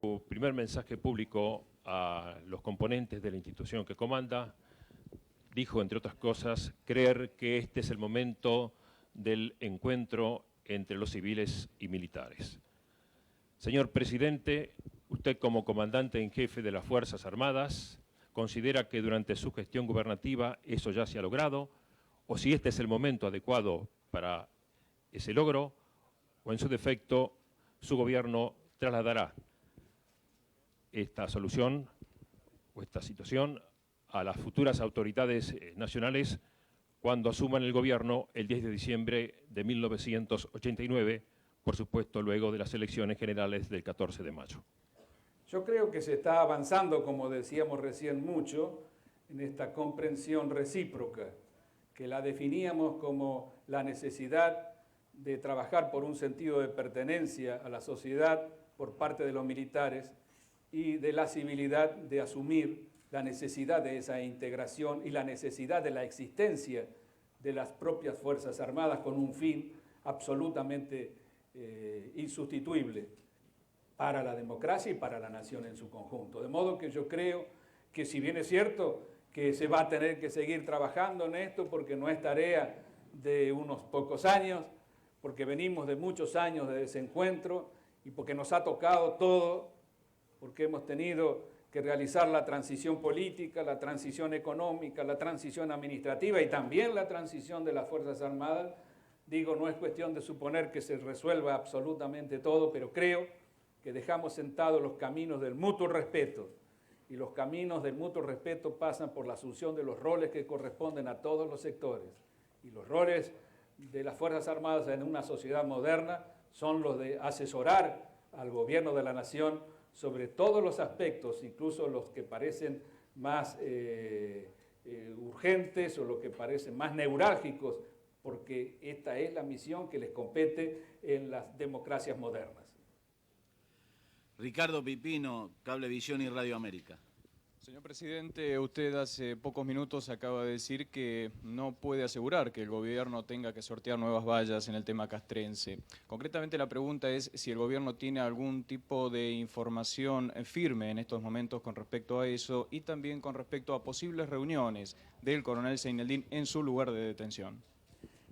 Su primer mensaje público a los componentes de la institución que comanda, dijo, entre otras cosas, creer que este es el momento del encuentro entre los civiles y militares. Señor presidente, usted como comandante en jefe de las Fuerzas Armadas, ¿considera que durante su gestión gubernativa eso ya se ha logrado? ¿O si este es el momento adecuado para ese logro? ¿O en su defecto su gobierno trasladará esta solución o esta situación a las futuras autoridades nacionales cuando asuman el gobierno el 10 de diciembre de 1989, por supuesto luego de las elecciones generales del 14 de mayo? Yo creo que se está avanzando, como decíamos recién, mucho en esta comprensión recíproca, que la definíamos como la necesidad de trabajar por un sentido de pertenencia a la sociedad por parte de los militares y de la civilidad de asumir la necesidad de esa integración y la necesidad de la existencia de las propias Fuerzas Armadas con un fin absolutamente insustituible para la democracia y para la nación en su conjunto. De modo que yo creo que, si bien es cierto que se va a tener que seguir trabajando en esto porque no es tarea de unos pocos años, porque venimos de muchos años de desencuentro y porque nos ha tocado todo, porque hemos tenido que realizar la transición política, la transición económica, la transición administrativa y también la transición de las Fuerzas Armadas. Digo, no es cuestión de suponer que se resuelva absolutamente todo, pero creo que dejamos sentados los caminos del mutuo respeto. Y los caminos del mutuo respeto pasan por la asunción de los roles que corresponden a todos los sectores. Y los roles de las Fuerzas Armadas en una sociedad moderna son los de asesorar al gobierno de la nación sobre todos los aspectos, incluso los que parecen más urgentes o los que parecen más neurálgicos, porque esta es la misión que les compete en las democracias modernas. Ricardo Pipino, Cablevisión y Radio América. Señor presidente, usted hace pocos minutos acaba de decir que no puede asegurar que el gobierno tenga que sortear nuevas vallas en el tema castrense. Concretamente la pregunta es si el gobierno tiene algún tipo de información firme en estos momentos con respecto a eso y también con respecto a posibles reuniones del coronel Zaineldin en su lugar de detención.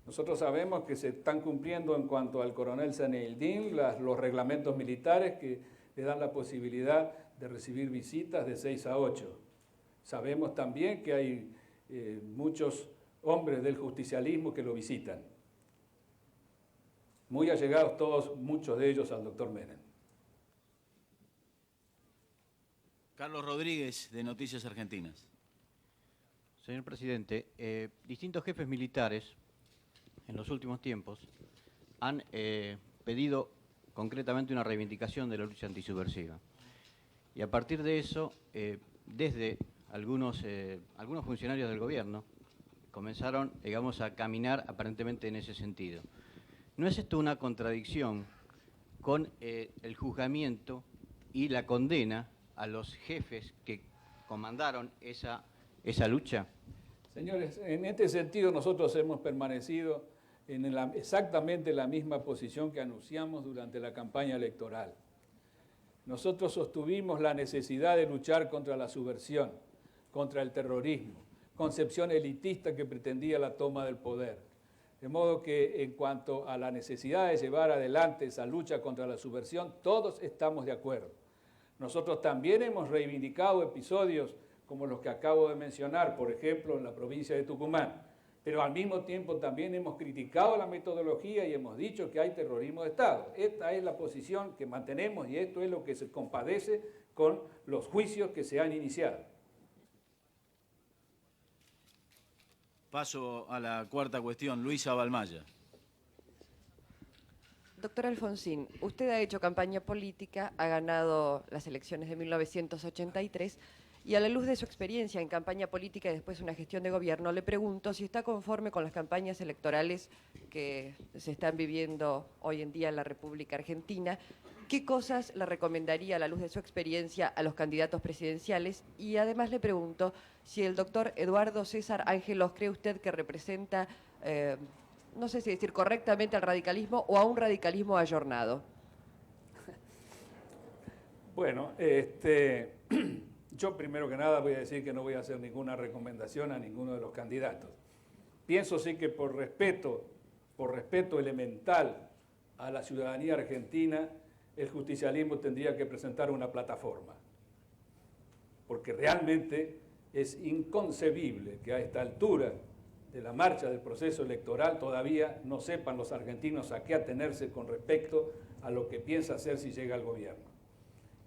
Nosotros sabemos que se están cumpliendo en cuanto al coronel Zaineldin los reglamentos militares que le dan la posibilidad de recibir visitas de 6 a 8. Sabemos también que hay muchos hombres del justicialismo que lo visitan. Muy allegados todos, muchos de ellos al doctor Menem. Carlos Rodríguez, de Noticias Argentinas. Señor presidente, distintos jefes militares en los últimos tiempos han pedido concretamente una reivindicación de la lucha antisubversiva. Y a partir de eso, desde algunos funcionarios del gobierno comenzaron, digamos, a caminar aparentemente en ese sentido. ¿No es esto una contradicción con el juzgamiento y la condena a los jefes que comandaron esa lucha? Señores, en este sentido nosotros hemos permanecido en exactamente la misma posición que anunciamos durante la campaña electoral. Nosotros sostuvimos la necesidad de luchar contra la subversión, contra el terrorismo, concepción elitista que pretendía la toma del poder. De modo que en cuanto a la necesidad de llevar adelante esa lucha contra la subversión, todos estamos de acuerdo. Nosotros también hemos reivindicado episodios como los que acabo de mencionar, por ejemplo, en la provincia de Tucumán. Pero al mismo tiempo también hemos criticado la metodología y hemos dicho que hay terrorismo de Estado. Esta es la posición que mantenemos y esto es lo que se compadece con los juicios que se han iniciado. Paso a la cuarta cuestión. Luisa Balmaya. Doctor Alfonsín, usted ha hecho campaña política, ha ganado las elecciones de 1983 y a la luz de su experiencia en campaña política y después una gestión de gobierno, le pregunto si está conforme con las campañas electorales que se están viviendo hoy en día en la República Argentina. ¿Qué cosas le recomendaría a la luz de su experiencia a los candidatos presidenciales? Y además le pregunto si el doctor Eduardo César Ángelos cree usted que representa, no sé si decir correctamente al radicalismo o a un radicalismo ayornado. Bueno, yo primero que nada voy a decir que no voy a hacer ninguna recomendación a ninguno de los candidatos. Pienso sí que por respeto elemental a la ciudadanía argentina, el justicialismo tendría que presentar una plataforma. Porque realmente es inconcebible que a esta altura de la marcha del proceso electoral todavía no sepan los argentinos a qué atenerse con respecto a lo que piensa hacer si llega al gobierno.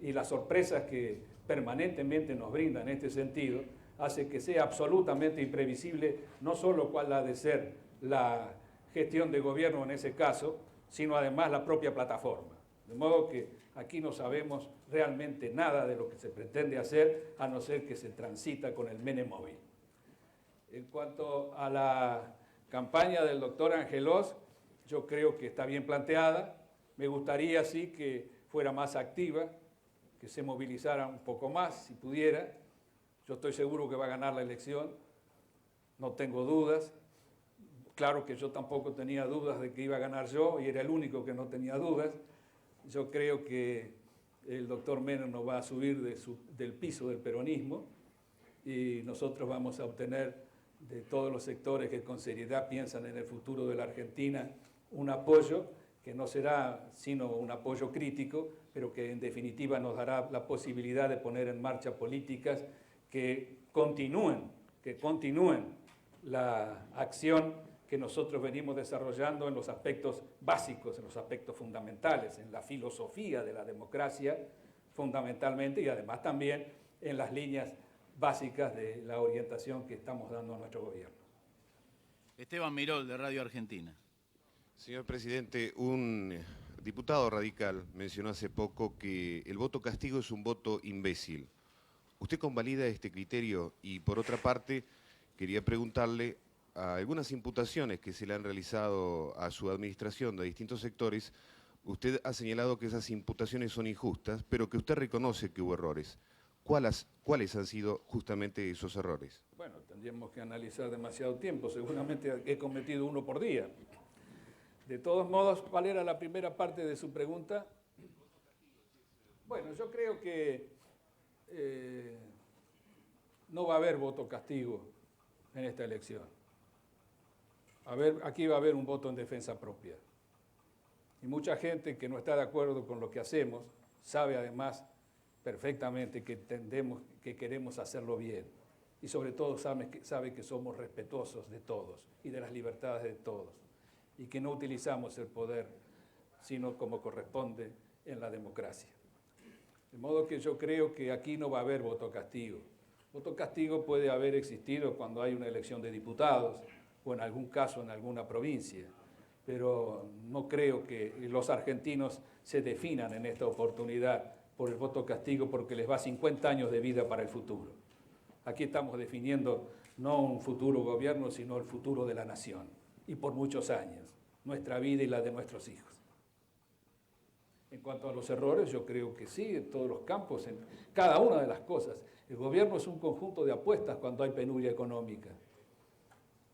Y las sorpresas que permanentemente nos brindan en este sentido hace que sea absolutamente imprevisible no solo cuál ha de ser la gestión de gobierno en ese caso, sino además la propia plataforma. De modo que aquí no sabemos realmente nada de lo que se pretende hacer, a no ser que se transita con el Menemóvil. En cuanto a la campaña del doctor Angelós, yo creo que está bien planteada. Me gustaría, sí, que fuera más activa, que se movilizara un poco más, si pudiera. Yo estoy seguro que va a ganar la elección, no tengo dudas. Claro que yo tampoco tenía dudas de que iba a ganar yo, y era el único que no tenía dudas. Yo creo que el doctor Menem no va a subir del piso del peronismo, y nosotros vamos a obtener de todos los sectores que con seriedad piensan en el futuro de la Argentina un apoyo que no será sino un apoyo crítico, pero que en definitiva nos dará la posibilidad de poner en marcha políticas que continúen la acción que nosotros venimos desarrollando en los aspectos básicos, en los aspectos fundamentales, en la filosofía de la democracia fundamentalmente, y además también en las líneas básicas de la orientación que estamos dando a nuestro gobierno. Esteban Mirol, de Radio Argentina. Señor presidente, un diputado radical mencionó hace poco que el voto castigo es un voto imbécil. ¿Usted convalida este criterio? Y por otra parte, quería preguntarle a algunas imputaciones que se le han realizado a su administración de distintos sectores. Usted ha señalado que esas imputaciones son injustas, pero que usted reconoce que hubo errores. ¿Cuáles han sido justamente esos errores? Bueno, tendríamos que analizar demasiado tiempo. Seguramente he cometido uno por día. De todos modos, ¿cuál era la primera parte de su pregunta? Bueno, yo creo que no va a haber voto castigo en esta elección. Aquí va a haber un voto en defensa propia. Y mucha gente que no está de acuerdo con lo que hacemos sabe además perfectamente que entendemos que queremos hacerlo bien. Y sobre todo sabe que somos respetuosos de todos y de las libertades de todos. Y que no utilizamos el poder sino como corresponde en la democracia. De modo que yo creo que aquí no va a haber voto castigo. Voto castigo puede haber existido cuando hay una elección de diputados o en algún caso en alguna provincia, pero no creo que los argentinos se definan en esta oportunidad por el voto castigo porque les va 50 años de vida para el futuro. Aquí estamos definiendo no un futuro gobierno, sino el futuro de la nación, y por muchos años, nuestra vida y la de nuestros hijos. En cuanto a los errores, yo creo que sí, en todos los campos, en cada una de las cosas. El gobierno es un conjunto de apuestas cuando hay penuria económica.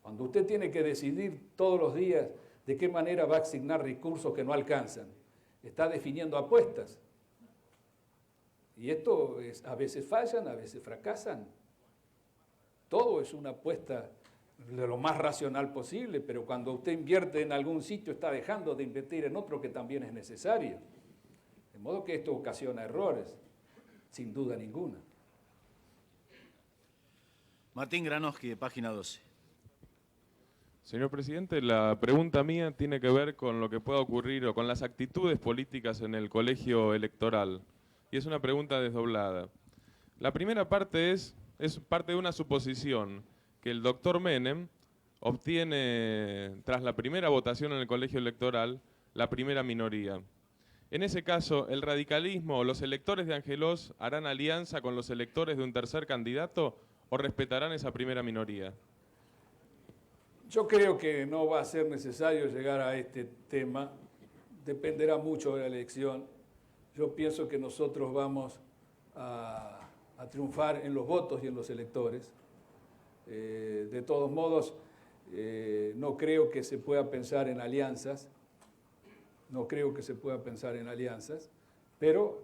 Cuando usted tiene que decidir todos los días de qué manera va a asignar recursos que no alcanzan, está definiendo apuestas. Y esto a veces fallan, a veces fracasan. Todo es una apuesta de lo más racional posible, pero cuando usted invierte en algún sitio está dejando de invertir en otro que también es necesario. De modo que esto ocasiona errores, sin duda ninguna. Martín Granoski, de Página 12. Señor presidente, la pregunta mía tiene que ver con lo que pueda ocurrir o con las actitudes políticas en el colegio electoral. Y es una pregunta desdoblada. La primera parte es parte de una suposición, que el doctor Menem obtiene, tras la primera votación en el colegio electoral, la primera minoría. En ese caso, ¿el radicalismo o los electores de Angelós harán alianza con los electores de un tercer candidato o respetarán esa primera minoría? Yo creo que no va a ser necesario llegar a este tema, dependerá mucho de la elección. Yo pienso que nosotros vamos a triunfar en los votos y en los electores. De todos modos, no creo que se pueda pensar en alianzas, pero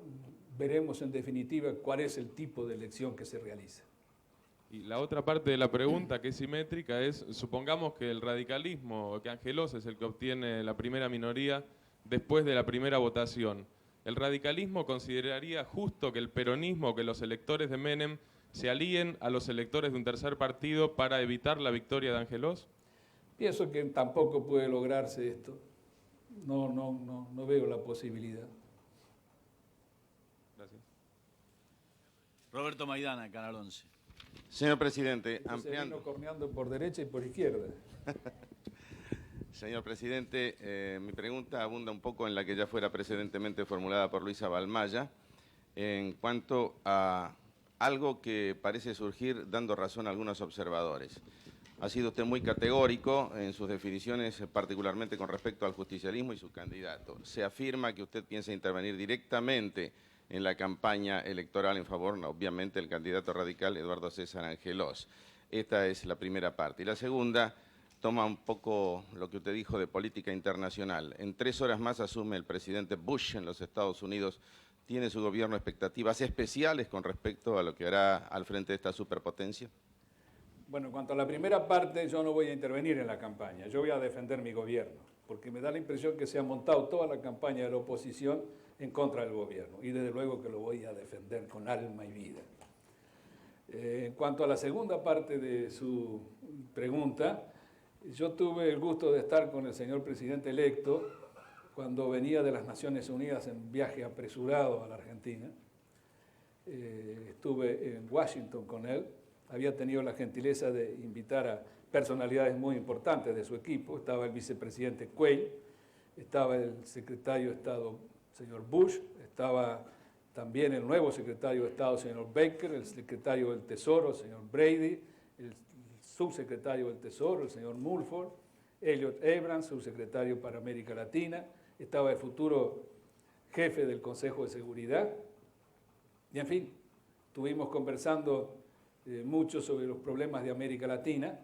veremos en definitiva cuál es el tipo de elección que se realiza. Y la otra parte de la pregunta, que es simétrica, es, supongamos que el radicalismo, que Angelos es el que obtiene la primera minoría después de la primera votación. ¿El radicalismo consideraría justo que el peronismo, que los electores de Menem, se alíen a los electores de un tercer partido para evitar la victoria de Angelos? Pienso que tampoco puede lograrse esto. No veo la posibilidad. Gracias. Roberto Maidana, Canal 11. Señor presidente, Se ampliando... vino corneando por derecha y por izquierda. Señor presidente, mi pregunta abunda un poco en la que ya fuera precedentemente formulada por Luisa Balmaya, en cuanto a algo que parece surgir dando razón a algunos observadores. Ha sido usted muy categórico en sus definiciones, particularmente con respecto al justicialismo y su candidato. Se afirma que usted piensa intervenir directamente en la campaña electoral en favor, obviamente, del candidato radical Eduardo César Angelos. Esta es la primera parte. Y la segunda toma un poco lo que usted dijo de política internacional. En 3 horas más asume el presidente Bush en los Estados Unidos. ¿Tiene su gobierno expectativas especiales con respecto a lo que hará al frente de esta superpotencia? Bueno, en cuanto a la primera parte, yo no voy a intervenir en la campaña. Yo voy a defender mi gobierno, porque me da la impresión que se ha montado toda la campaña de la oposición en contra del gobierno. Y desde luego que lo voy a defender con alma y vida. En cuanto a la segunda parte de su pregunta, yo tuve el gusto de estar con el señor presidente electo cuando venía de las Naciones Unidas en viaje apresurado a la Argentina. Estuve en Washington con él. Había tenido la gentileza de invitar a personalidades muy importantes de su equipo. Estaba el vicepresidente Quayle, estaba el secretario de Estado, señor Bush, estaba también el nuevo secretario de Estado, señor Baker, el secretario del Tesoro, señor Brady, el subsecretario del Tesoro, el señor Mulford, Elliot Abrams, subsecretario para América Latina, estaba el futuro jefe del Consejo de Seguridad. Y en fin, estuvimos conversando mucho sobre los problemas de América Latina.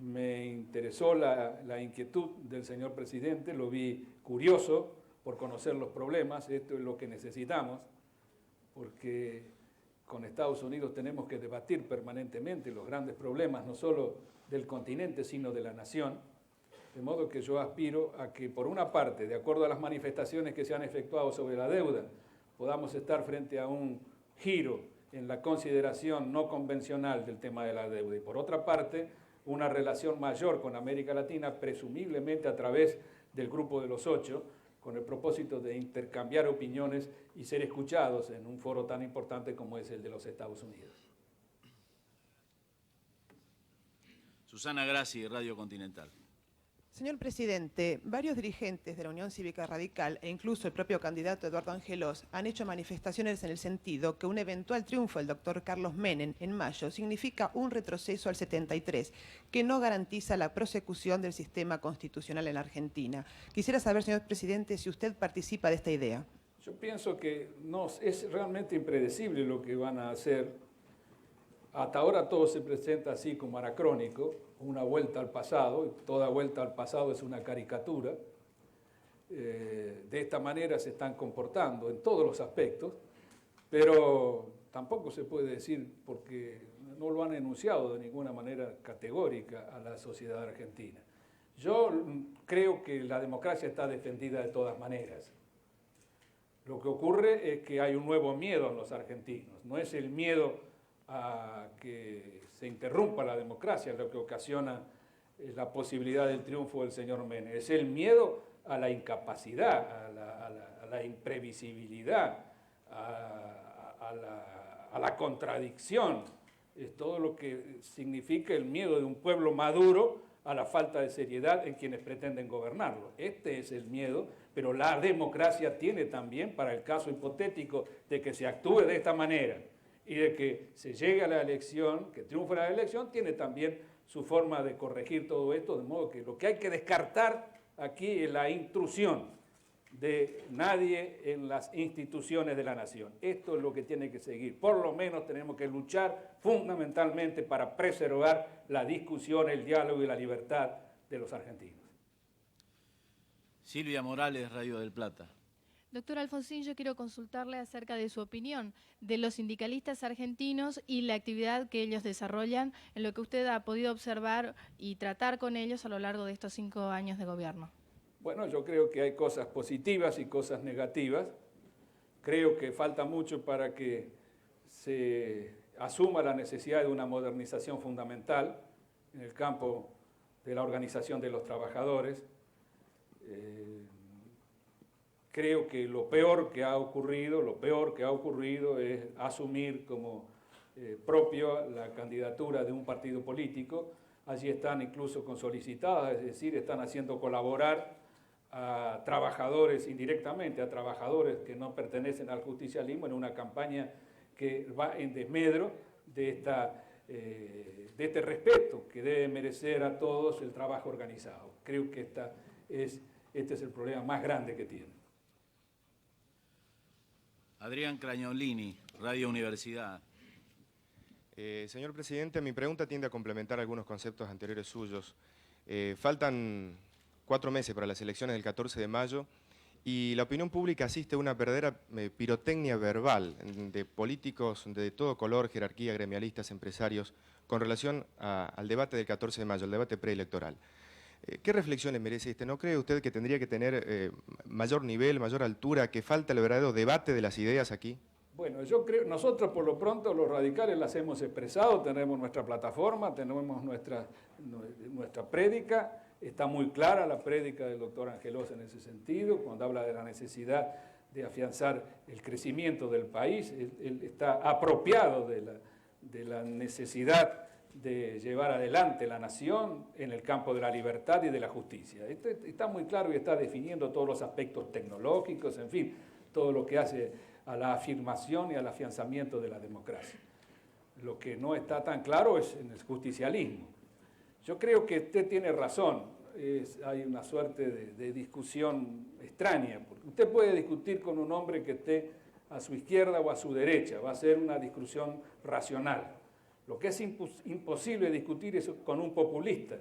Me interesó la inquietud del señor presidente, lo vi curioso por conocer los problemas. Esto es lo que necesitamos, porque con Estados Unidos tenemos que debatir permanentemente los grandes problemas, no solo del continente, sino de la nación. De modo que yo aspiro a que, por una parte, de acuerdo a las manifestaciones que se han efectuado sobre la deuda, podamos estar frente a un giro en la consideración no convencional del tema de la deuda. Y por otra parte, una relación mayor con América Latina, presumiblemente a través del Grupo de los 8, con el propósito de intercambiar opiniones y ser escuchados en un foro tan importante como es el de los Estados Unidos. Susana Grassi, Radio Continental. Señor presidente, varios dirigentes de la Unión Cívica Radical e incluso el propio candidato Eduardo Angelos han hecho manifestaciones en el sentido que un eventual triunfo del doctor Carlos Menem en mayo significa un retroceso al 73, que no garantiza la prosecución del sistema constitucional en la Argentina. Quisiera saber, señor presidente, si usted participa de esta idea. Yo pienso que es realmente impredecible lo que van a hacer. Hasta ahora todo se presenta así como anacrónico, una vuelta al pasado, y toda vuelta al pasado es una caricatura. De esta manera se están comportando en todos los aspectos, pero tampoco se puede decir, porque no lo han enunciado de ninguna manera categórica a la sociedad argentina. Yo creo que la democracia está defendida de todas maneras. Lo que ocurre es que hay un nuevo miedo en los argentinos, no es el miedo a que se interrumpa la democracia lo que ocasiona la posibilidad del triunfo del señor Menem. Es el miedo a la incapacidad, a la imprevisibilidad, a la contradicción. Es todo lo que significa el miedo de un pueblo maduro a la falta de seriedad en quienes pretenden gobernarlo. Este es el miedo, pero la democracia tiene también, para el caso hipotético de que se actúe de esta manera, y de que se llegue a la elección, que triunfe la elección, tiene también su forma de corregir todo esto, de modo que lo que hay que descartar aquí es la intrusión de nadie en las instituciones de la nación. Esto es lo que tiene que seguir. Por lo menos tenemos que luchar fundamentalmente para preservar la discusión, el diálogo y la libertad de los argentinos. Silvia Morales, Radio del Plata. Doctor Alfonsín, yo quiero consultarle acerca de su opinión de los sindicalistas argentinos y la actividad que ellos desarrollan en lo que usted ha podido observar y tratar con ellos a lo largo de estos 5 años de gobierno. Bueno, yo creo que hay cosas positivas y cosas negativas. Creo que falta mucho para que se asuma la necesidad de una modernización fundamental en el campo de la organización de los trabajadores. Creo que lo peor que ha ocurrido es asumir como propio la candidatura de un partido político. Allí están incluso con solicitadas, es decir, están haciendo colaborar a trabajadores indirectamente, a trabajadores que no pertenecen al justicialismo en una campaña que va en desmedro de este respeto que debe merecer a todos el trabajo organizado. Creo que este es el problema más grande que tiene. Adrián Cragnolini, Radio Universidad. Señor presidente, mi pregunta tiende a complementar algunos conceptos anteriores suyos. Faltan 4 meses para las elecciones del 14 de mayo y la opinión pública asiste a una verdadera pirotecnia verbal de políticos de todo color, jerarquía, gremialistas, empresarios, con relación al debate del 14 de mayo, el debate preelectoral. ¿Qué reflexiones merece este? ¿No cree usted que tendría que tener mayor nivel, mayor altura, que falta el verdadero debate de las ideas aquí? Bueno, yo creo, nosotros por lo pronto los radicales las hemos expresado, tenemos nuestra plataforma, tenemos nuestra prédica, está muy clara la prédica del doctor Angelos en ese sentido, cuando habla de la necesidad de afianzar el crecimiento del país, él está apropiado de la necesidad de llevar adelante la nación en el campo de la libertad y de la justicia. Esto está muy claro y está definiendo todos los aspectos tecnológicos, en fin, todo lo que hace a la afirmación y al afianzamiento de la democracia. Lo que no está tan claro es en el justicialismo. Yo creo que usted tiene razón, hay una suerte de discusión extraña, porque usted puede discutir con un hombre que esté a su izquierda o a su derecha, va a ser una discusión racional. Lo que es imposible discutir es con un populista,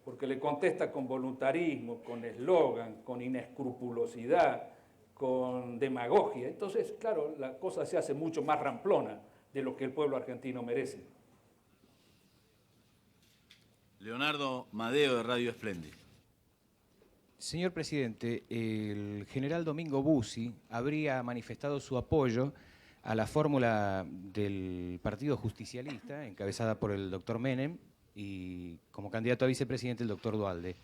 porque le contesta con voluntarismo, con eslogan, con inescrupulosidad, con demagogia. Entonces, claro, la cosa se hace mucho más ramplona de lo que el pueblo argentino merece. Leonardo Madeo, de Radio Espléndida. Señor presidente, el general Domingo Bussi habría manifestado su apoyo a la fórmula del Partido Justicialista, encabezada por el doctor Menem, y como candidato a vicepresidente el doctor Duhalde.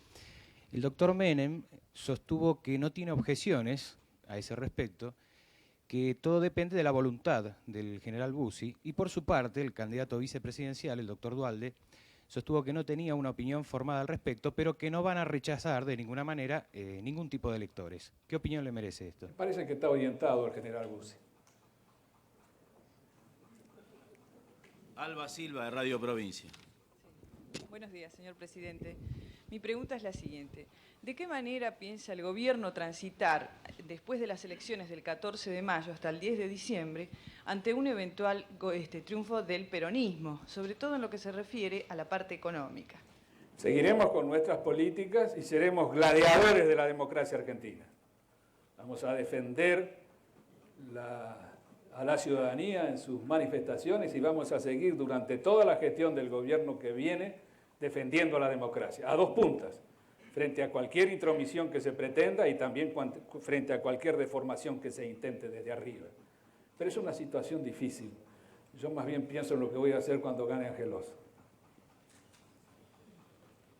El doctor Menem sostuvo que no tiene objeciones a ese respecto, que todo depende de la voluntad del general Bussi, y por su parte el candidato vicepresidencial, el doctor Duhalde, sostuvo que no tenía una opinión formada al respecto, pero que no van a rechazar de ninguna manera ningún tipo de electores. ¿Qué opinión le merece esto? Me parece que está orientado el general Bussi. Alba Silva, de Radio Provincia. Buenos días, señor presidente. Mi pregunta es la siguiente. ¿De qué manera piensa el gobierno transitar, después de las elecciones del 14 de mayo hasta el 10 de diciembre, ante un eventual triunfo del peronismo, sobre todo en lo que se refiere a la parte económica? Seguiremos con nuestras políticas y seremos gladiadores de la democracia argentina. Vamos a defender a la ciudadanía en sus manifestaciones y vamos a seguir durante toda la gestión del gobierno que viene defendiendo la democracia, a 2 puntas, frente a cualquier intromisión que se pretenda y también frente a cualquier deformación que se intente desde arriba. Pero es una situación difícil. Yo más bien pienso en lo que voy a hacer cuando gane Angelos.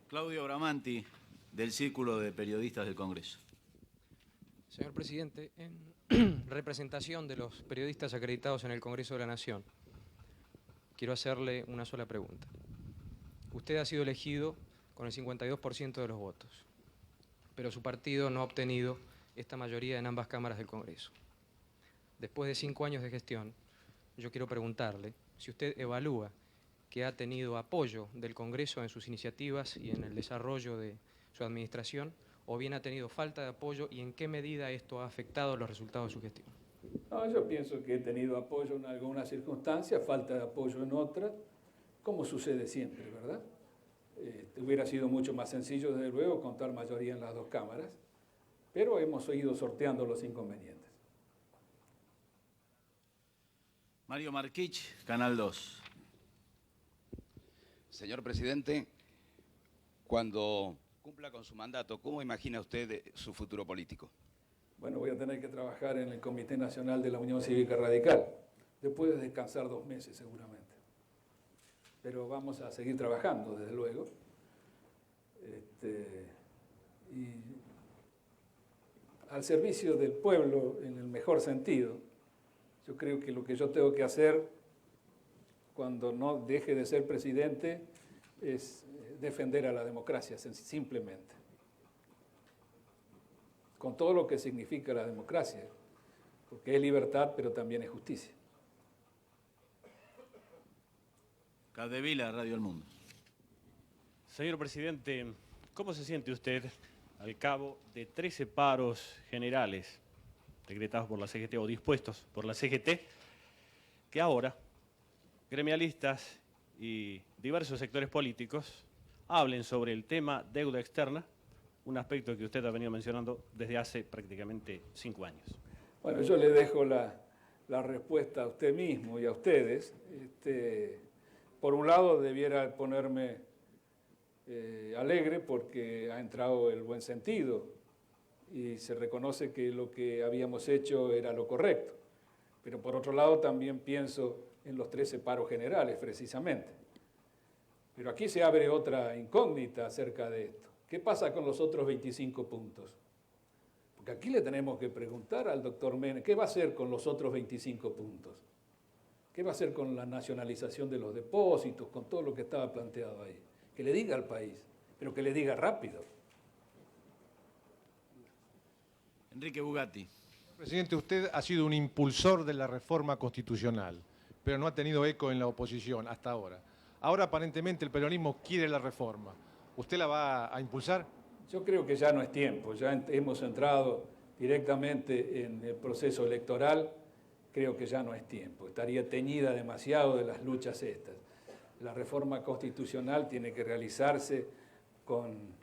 Claudio Bramanti, del Círculo de Periodistas del Congreso. Señor presidente, en representación de los periodistas acreditados en el Congreso de la Nación, quiero hacerle una sola pregunta. Usted ha sido elegido con el 52% de los votos, pero su partido no ha obtenido esta mayoría en ambas cámaras del Congreso. Después de 5 años de gestión, yo quiero preguntarle si usted evalúa que ha tenido apoyo del Congreso en sus iniciativas y en el desarrollo de su administración, o bien ha tenido falta de apoyo y en qué medida esto ha afectado los resultados de su gestión. No, yo pienso que he tenido apoyo en algunas circunstancias, falta de apoyo en otras, como sucede siempre, ¿verdad? Hubiera sido mucho más sencillo, desde luego, contar mayoría en las 2 cámaras, pero hemos ido sorteando los inconvenientes. Mario Marquich, Canal 2. Señor presidente, cuando cumpla con su mandato, ¿cómo imagina usted su futuro político? Bueno, voy a tener que trabajar en el Comité Nacional de la Unión Cívica Radical, después de descansar 2 meses seguramente. Pero vamos a seguir trabajando, desde luego. Y al servicio del pueblo, en el mejor sentido. Yo creo que lo que yo tengo que hacer cuando no deje de ser presidente es defender a la democracia, simplemente. Con todo lo que significa la democracia, porque es libertad, pero también es justicia. Capdevila, Radio El Mundo. Señor presidente, ¿cómo se siente usted al cabo de 13 paros generales decretados por la CGT o dispuestos por la CGT, que ahora gremialistas y diversos sectores políticos hablen sobre el tema deuda externa, un aspecto que usted ha venido mencionando desde hace prácticamente 5 años? Bueno, yo le dejo la respuesta a usted mismo y a ustedes. Por un lado, debiera ponerme alegre porque ha entrado el buen sentido y se reconoce que lo que habíamos hecho era lo correcto. Pero por otro lado, también pienso en los 13 paros generales, precisamente. Pero aquí se abre otra incógnita acerca de esto. ¿Qué pasa con los otros 25 puntos? Porque aquí le tenemos que preguntar al doctor Menem, ¿qué va a hacer con los otros 25 puntos? ¿Qué va a hacer con la nacionalización de los depósitos, con todo lo que estaba planteado ahí? Que le diga al país, pero que le diga rápido. Enrique Bugatti. Presidente, usted ha sido un impulsor de la reforma constitucional, pero no ha tenido eco en la oposición hasta ahora. Ahora aparentemente el peronismo quiere la reforma. ¿Usted la va a impulsar? Yo creo que ya no es tiempo, ya hemos entrado directamente en el proceso electoral, creo que ya no es tiempo, estaría teñida demasiado de las luchas estas. La reforma constitucional tiene que realizarse con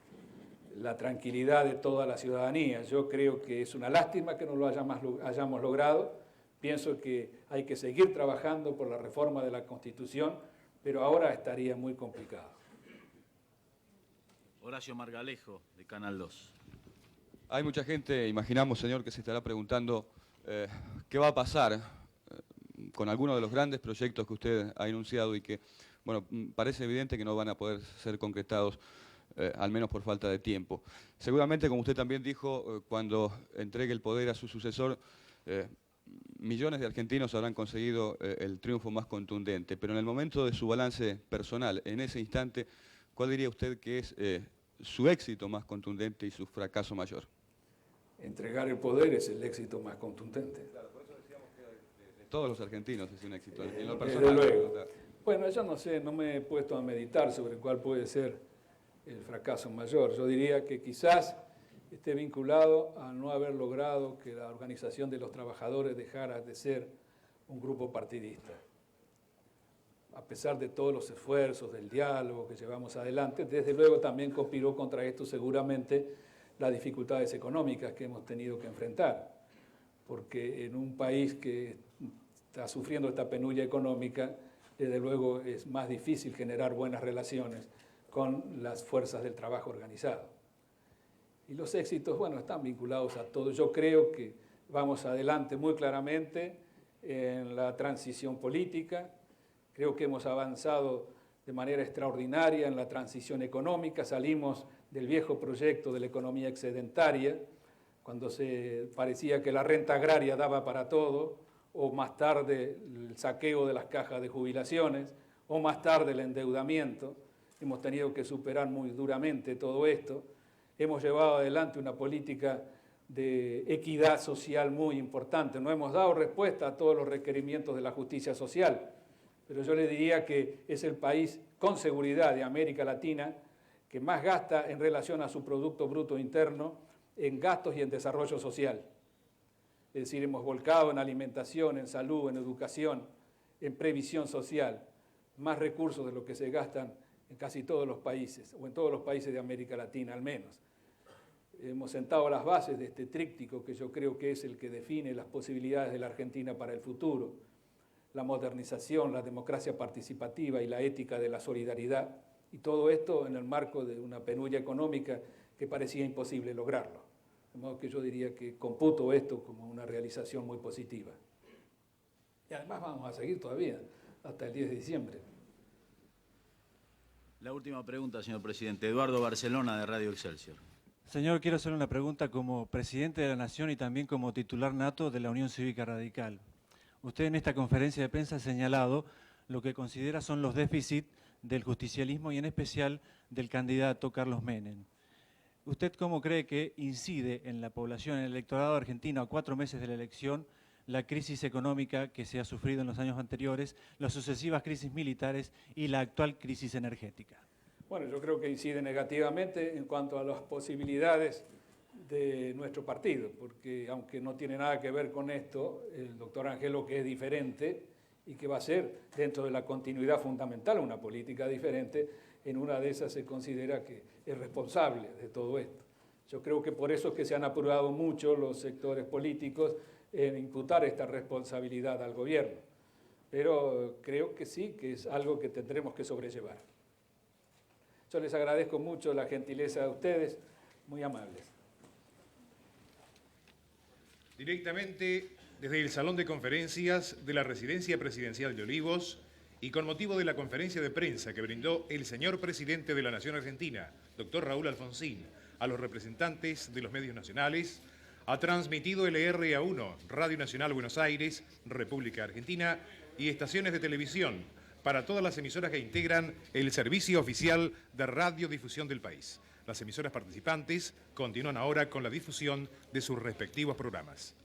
la tranquilidad de toda la ciudadanía. Yo creo que es una lástima que no lo hayamos logrado, pienso que hay que seguir trabajando por la reforma de la Constitución, pero ahora estaría muy complicado. Horacio Margalejo, de Canal 2. Hay mucha gente, imaginamos, señor, que se estará preguntando qué va a pasar con algunos de los grandes proyectos que usted ha enunciado y que, bueno, parece evidente que no van a poder ser concretados, al menos por falta de tiempo. Seguramente, como usted también dijo, cuando entregue el poder a su sucesor, millones de argentinos habrán conseguido el triunfo más contundente, pero en el momento de su balance personal, en ese instante, ¿cuál diría usted que es su éxito más contundente y su fracaso mayor? Entregar el poder es el éxito más contundente. Claro, por eso decíamos que de todos los argentinos es un éxito. En lo Desde personal, luego. Bueno, yo no sé, no me he puesto a meditar sobre cuál puede ser el fracaso mayor. Yo diría que quizás esté vinculado a no haber logrado que la organización de los trabajadores dejara de ser un grupo partidista. A pesar de todos los esfuerzos, del diálogo que llevamos adelante, desde luego también conspiró contra esto seguramente las dificultades económicas que hemos tenido que enfrentar, porque en un país que está sufriendo esta penuria económica, desde luego es más difícil generar buenas relaciones con las fuerzas del trabajo organizado. Y los éxitos, bueno, están vinculados a todo. Yo creo que vamos adelante muy claramente en la transición política. Creo que hemos avanzado de manera extraordinaria en la transición económica. Salimos del viejo proyecto de la economía excedentaria, cuando se parecía que la renta agraria daba para todo, o más tarde el saqueo de las cajas de jubilaciones, o más tarde el endeudamiento. Hemos tenido que superar muy duramente todo esto. Hemos llevado adelante una política de equidad social muy importante. No hemos dado respuesta a todos los requerimientos de la justicia social, pero yo le diría que es el país con seguridad de América Latina que más gasta en relación a su Producto Bruto Interno en gastos y en desarrollo social. Es decir, hemos volcado en alimentación, en salud, en educación, en previsión social, más recursos de lo que se gastan en casi todos los países, o en todos los países de América Latina al menos. Hemos sentado las bases de este tríptico que yo creo que es el que define las posibilidades de la Argentina para el futuro. la modernización, la democracia participativa y la ética de la solidaridad, y todo esto en el marco de una penuria económica que parecía imposible lograrlo. De modo que yo diría que computo esto como una realización muy positiva. Y además vamos a seguir todavía hasta el 10 de diciembre. La última pregunta, señor presidente. Eduardo Barcelona, de Radio Excelsior. Señor, quiero hacerle una pregunta como presidente de la Nación y también como titular nato de la Unión Cívica Radical. Usted en esta conferencia de prensa ha señalado lo que considera son los déficits del justicialismo y en especial del candidato Carlos Menem. ¿Usted cómo cree que incide en la población, en el electorado argentino a 4 meses de la elección, la crisis económica que se ha sufrido en los años anteriores, las sucesivas crisis militares y la actual crisis energética? Bueno, yo creo que incide negativamente en cuanto a las posibilidades de nuestro partido, porque aunque no tiene nada que ver con esto, el doctor Angelo, que es diferente y que va a ser dentro de la continuidad fundamental una política diferente, en una de esas se considera que es responsable de todo esto. Yo creo que por eso es que se han apurado mucho los sectores políticos en imputar esta responsabilidad al gobierno, pero creo que sí, que es algo que tendremos que sobrellevar. Yo les agradezco mucho la gentileza de ustedes, muy amables. Directamente desde el Salón de Conferencias de la Residencia Presidencial de Olivos y con motivo de la conferencia de prensa que brindó el señor Presidente de la Nación Argentina, doctor Raúl Alfonsín, a los representantes de los medios nacionales, ha transmitido LRA1, Radio Nacional Buenos Aires, República Argentina, y estaciones de televisión para todas las emisoras que integran el servicio oficial de radiodifusión del país. Las emisoras participantes continúan ahora con la difusión de sus respectivos programas.